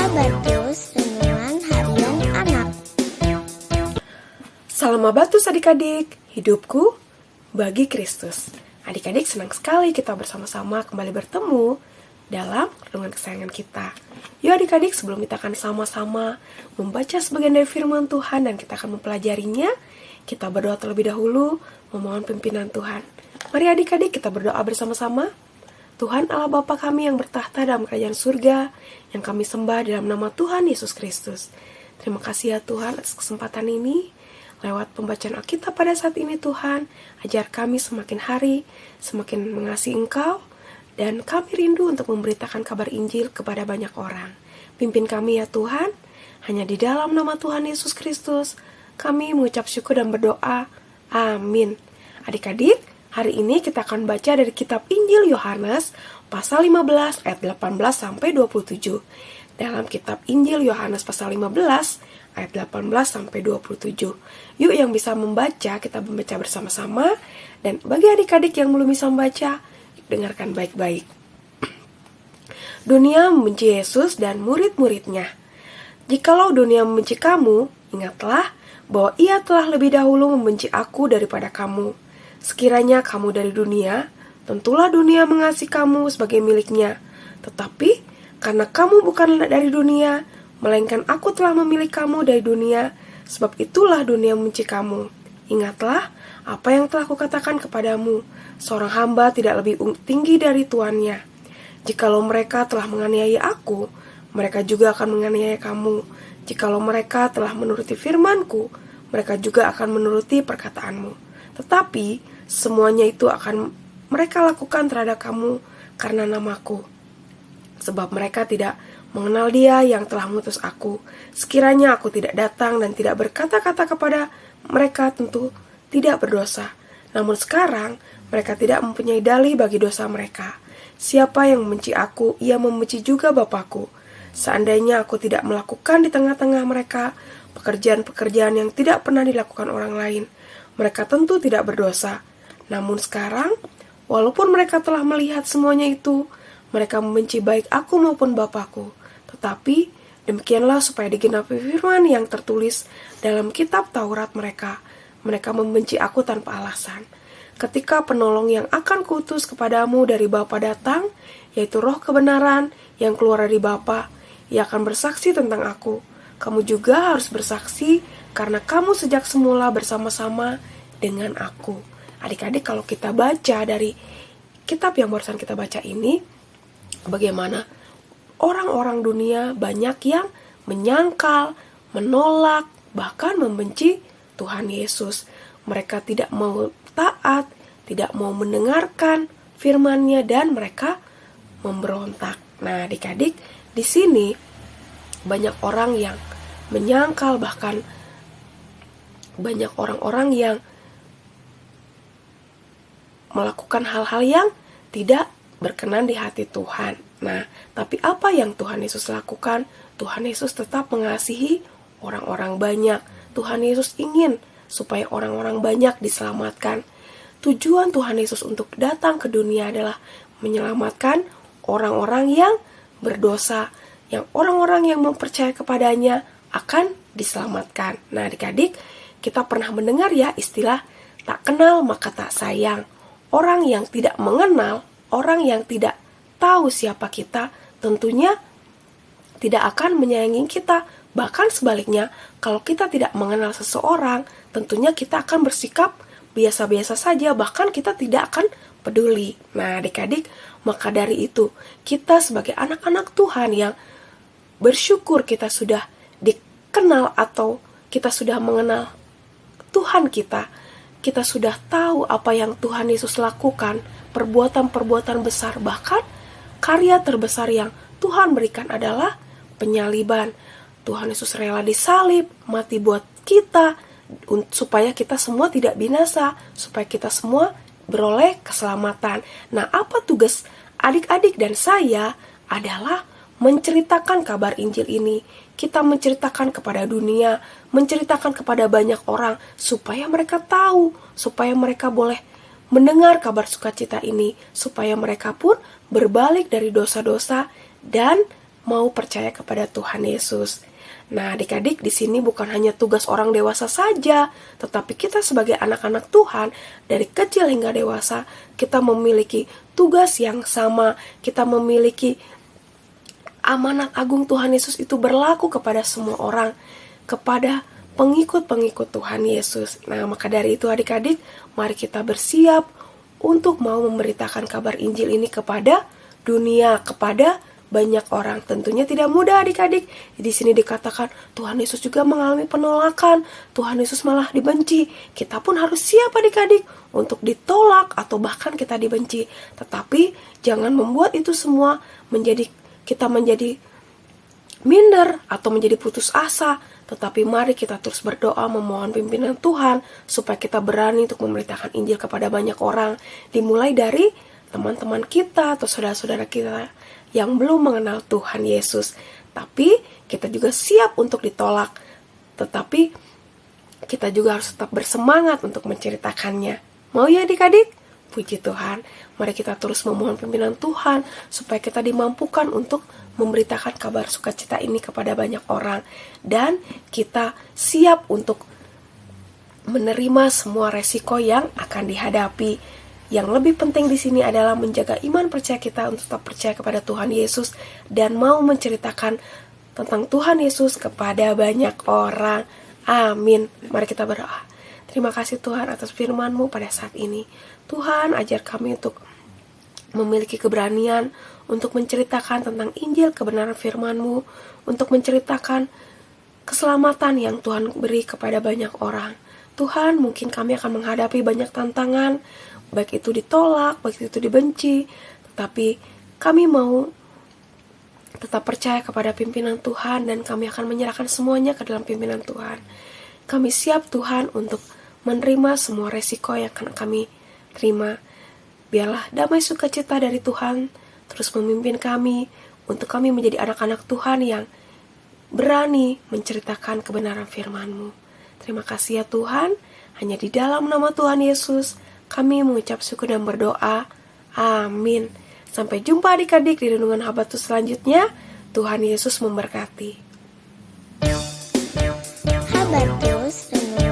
Sahabatus, Renungan Harian Anak. Salam Sahabatus adik-adik, hidupku bagi Kristus. Adik-adik, senang sekali kita bersama-sama kembali bertemu dalam renungan kesayangan kita. Yuk adik-adik, sebelum kita akan sama-sama membaca sebagian dari firman Tuhan dan kita akan mempelajarinya, kita berdoa terlebih dahulu memohon pimpinan Tuhan. Mari adik-adik kita berdoa bersama-sama. Tuhan Allah Bapa kami yang bertahta dalam kerajaan surga, yang kami sembah dalam nama Tuhan Yesus Kristus. Terima kasih ya Tuhan atas kesempatan ini. Lewat pembacaan Alkitab pada saat ini Tuhan, ajar kami semakin hari, semakin mengasihi Engkau, dan kami rindu untuk memberitakan kabar Injil kepada banyak orang. Pimpin kami ya Tuhan, hanya di dalam nama Tuhan Yesus Kristus, kami mengucap syukur dan berdoa. Amin. Adik-adik, hari ini kita akan baca dari kitab Injil Yohanes pasal 15 ayat 18 sampai 27. Dalam kitab Injil Yohanes pasal 15 ayat 18 sampai 27. Yuk yang bisa membaca, kita membaca bersama-sama. Dan bagi adik-adik yang belum bisa membaca, dengarkan baik-baik. Dunia membenci Yesus dan murid-muridnya. Jikalau dunia membenci kamu, ingatlah bahwa ia telah lebih dahulu membenci aku daripada kamu. Sekiranya kamu dari dunia, tentulah dunia mengasihi kamu sebagai miliknya. Tetapi, karena kamu bukan dari dunia, melainkan aku telah memilih kamu dari dunia, sebab itulah dunia membenci kamu. Ingatlah apa yang telah kukatakan kepadamu, seorang hamba tidak lebih tinggi dari tuannya. Jikalau mereka telah menganiaya aku, mereka juga akan menganiaya kamu. Jikalau mereka telah menuruti firmanku, mereka juga akan menuruti perkataanmu. Tetapi semuanya itu akan mereka lakukan terhadap kamu karena namaku. Sebab mereka tidak mengenal Dia yang telah mengutus aku. Sekiranya aku tidak datang dan tidak berkata-kata kepada mereka, tentu tidak berdosa. Namun sekarang mereka tidak mempunyai dalih bagi dosa mereka. Siapa yang membenci aku, ia membenci juga Bapakku. Seandainya aku tidak melakukan di tengah-tengah mereka pekerjaan-pekerjaan yang tidak pernah dilakukan orang lain, mereka tentu tidak berdosa. Namun sekarang, walaupun mereka telah melihat semuanya itu, mereka membenci baik aku maupun Bapakku. Tetapi demikianlah supaya digenapi firman yang tertulis dalam kitab Taurat mereka. Mereka membenci aku tanpa alasan. Ketika penolong yang akan kuutus kepadamu dari Bapa datang, yaitu roh kebenaran yang keluar dari Bapa, ia akan bersaksi tentang aku. Kamu juga harus bersaksi karena kamu sejak semula bersama-sama dengan aku. Adik-adik, kalau kita baca dari kitab yang barusan kita baca ini, bagaimana orang-orang dunia banyak yang menyangkal, menolak, bahkan membenci Tuhan Yesus. Mereka tidak mau taat, tidak mau mendengarkan firman-Nya, dan mereka memberontak. Nah, adik-adik, di sini banyak orang yang menyangkal, bahkan banyak orang-orang yang melakukan hal-hal yang tidak berkenan di hati Tuhan. Nah, tapi apa yang Tuhan Yesus lakukan? Tuhan Yesus tetap mengasihi orang-orang banyak. Tuhan Yesus ingin supaya orang-orang banyak diselamatkan. Tujuan Tuhan Yesus untuk datang ke dunia adalah menyelamatkan orang-orang yang berdosa, yang orang-orang yang mempercayai kepadanya akan diselamatkan. Nah, adik-adik, kita pernah mendengar ya istilah tak kenal maka tak sayang. Orang yang tidak mengenal, orang yang tidak tahu siapa kita, tentunya tidak akan menyayangi kita. Bahkan sebaliknya, kalau kita tidak mengenal seseorang, tentunya kita akan bersikap biasa-biasa saja, bahkan kita tidak akan peduli. Nah, adik-adik, maka dari itu, kita sebagai anak-anak Tuhan yang bersyukur kita sudah dikenal atau kita sudah mengenal Tuhan kita sudah tahu apa yang Tuhan Yesus lakukan, perbuatan-perbuatan besar, bahkan karya terbesar yang Tuhan berikan adalah penyaliban. Tuhan Yesus rela disalib, mati buat kita, supaya kita semua tidak binasa, supaya kita semua beroleh keselamatan. Nah, apa tugas adik-adik dan saya adalah menceritakan kabar Injil ini. Kita menceritakan kepada dunia, menceritakan kepada banyak orang, supaya mereka tahu, supaya mereka boleh mendengar kabar sukacita ini, supaya mereka pun berbalik dari dosa-dosa dan mau percaya kepada Tuhan Yesus. Nah, adik-adik, di sini bukan hanya tugas orang dewasa saja, tetapi kita sebagai anak-anak Tuhan, dari kecil hingga dewasa, kita memiliki tugas yang sama. Kita memiliki amanat agung Tuhan Yesus itu berlaku kepada semua orang, kepada pengikut-pengikut Tuhan Yesus. Nah, maka dari itu adik-adik, mari kita bersiap untuk mau memberitakan kabar Injil ini kepada dunia, kepada banyak orang. Tentunya tidak mudah adik-adik. Di sini dikatakan Tuhan Yesus juga mengalami penolakan. Tuhan Yesus malah dibenci. Kita pun harus siap adik-adik untuk ditolak atau bahkan kita dibenci. Tetapi jangan membuat itu semua kita menjadi minder atau menjadi putus asa. Tetapi mari kita terus berdoa memohon pimpinan Tuhan supaya kita berani untuk memberitakan Injil kepada banyak orang. Dimulai dari teman-teman kita atau saudara-saudara kita yang belum mengenal Tuhan Yesus. Tapi kita juga siap untuk ditolak. Tetapi kita juga harus tetap bersemangat untuk menceritakannya. Mau ya adik-adik? Puji Tuhan. Mari kita terus memohon pimpinan Tuhan supaya kita dimampukan untuk memberitakan kabar sukacita ini kepada banyak orang. Dan kita siap untuk menerima semua resiko yang akan dihadapi. Yang lebih penting di sini adalah menjaga iman percaya kita untuk tetap percaya kepada Tuhan Yesus dan mau menceritakan tentang Tuhan Yesus kepada banyak orang. Amin. Mari kita berdoa. Terima kasih Tuhan atas firman-Mu pada saat ini. Tuhan, ajar kami untuk memiliki keberanian untuk menceritakan tentang Injil kebenaran firman-Mu, untuk menceritakan keselamatan yang Tuhan beri kepada banyak orang. Tuhan, mungkin kami akan menghadapi banyak tantangan, baik itu ditolak, baik itu dibenci, tetapi kami mau tetap percaya kepada pimpinan Tuhan dan kami akan menyerahkan semuanya ke dalam pimpinan Tuhan. Kami siap Tuhan untuk menerima semua resiko yang akan kami terima. Biarlah damai sukacita dari Tuhan terus memimpin kami untuk kami menjadi anak-anak Tuhan yang berani menceritakan kebenaran firman-Mu. Terima kasih ya Tuhan, hanya di dalam nama Tuhan Yesus kami mengucap syukur dan berdoa. Amin. Sampai jumpa adik-adik di renungan Habatus selanjutnya. Tuhan Yesus memberkati. Habatus Renungan